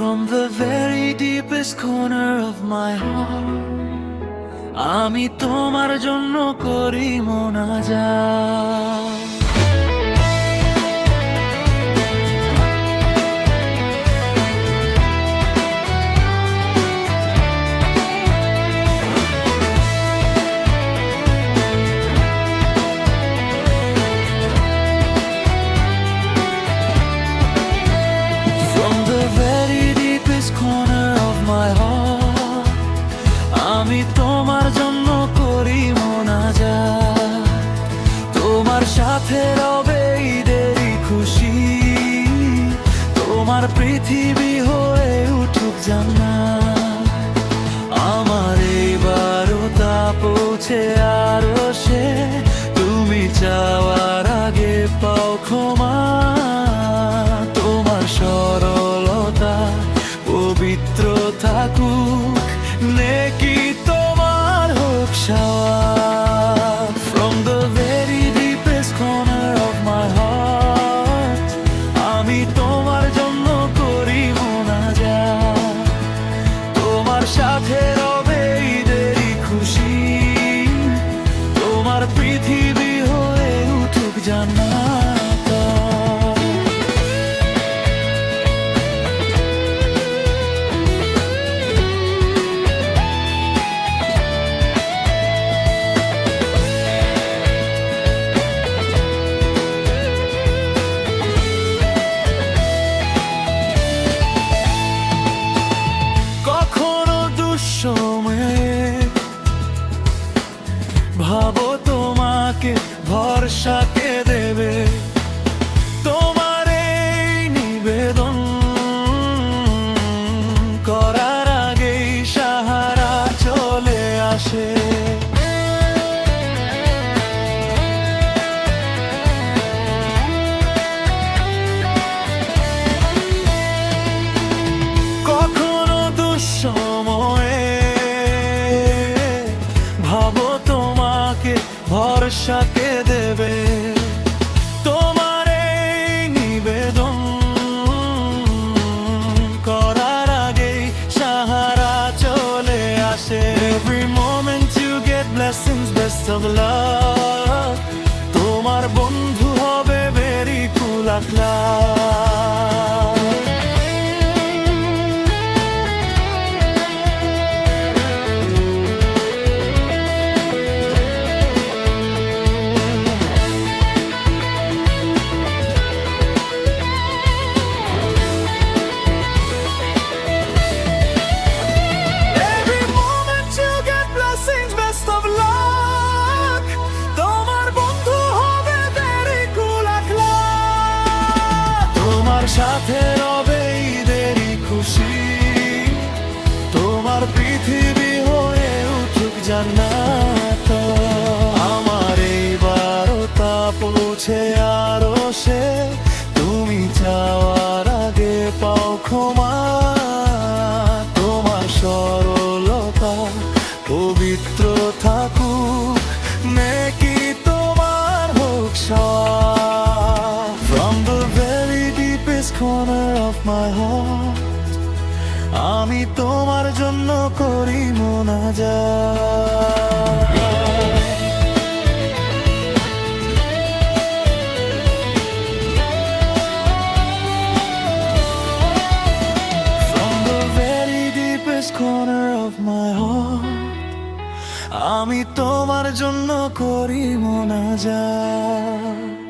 From the very deepest corner of my heart আমি তোমার জন্য করি মোনাজাত। আমি তোমার জন্য করি মোনাজাত, তোমার সাথে রবে ঈদেরই খুশি, তোমার পৃথিবী হয়ে উঠুক জান্নাত। আমার এই বারতা পৌঁছে আরশে, তুমি চাওয়ার আগে পাও ক্ষমা। তোমার সরলতা পবিত্র থাকুক, নেকি তোমার হোক শাওয়াত। From the very deepest corner of my heart আমি তোমার জন্য করি মোনাজাত, তোমার সাথে রবে ঈদেরই খুশি, তোমার পৃথিবী হয়ে উঠুক জান্নাত। ভাবো তোমাকে ভরসা কে দেবে, তোমার এই নিবেদন করার আগেই সাহারা চলে আসে। কখনো দুঃসময়ে ভাবো তোমাকে ভরসা কে দেবে, তোমার এই নিবেদন করার আগেই সাহারা চলে আসে। Every moment you get blessings, best of luck, তোমার বন্ধু হবে very cool akhlaq। সাথে রবে ঈদেরই খুশি, তোমার পৃথিবী হয়ে উঠুক জান্নাত। আমার এই বারতা পৌঁছে আরশে, তুমি চাওয়ার আগে পাও ক্ষমা। তোমার সরলতা পবিত্র থাকুক, নেকি তোমার হোক শাওয়াত। From the very deepest corner of my heart আমি তোমার জন্য করি মোনাজাত। From the very deepest corner of my heart আমি তোমার জন্য করি মোনাজাত।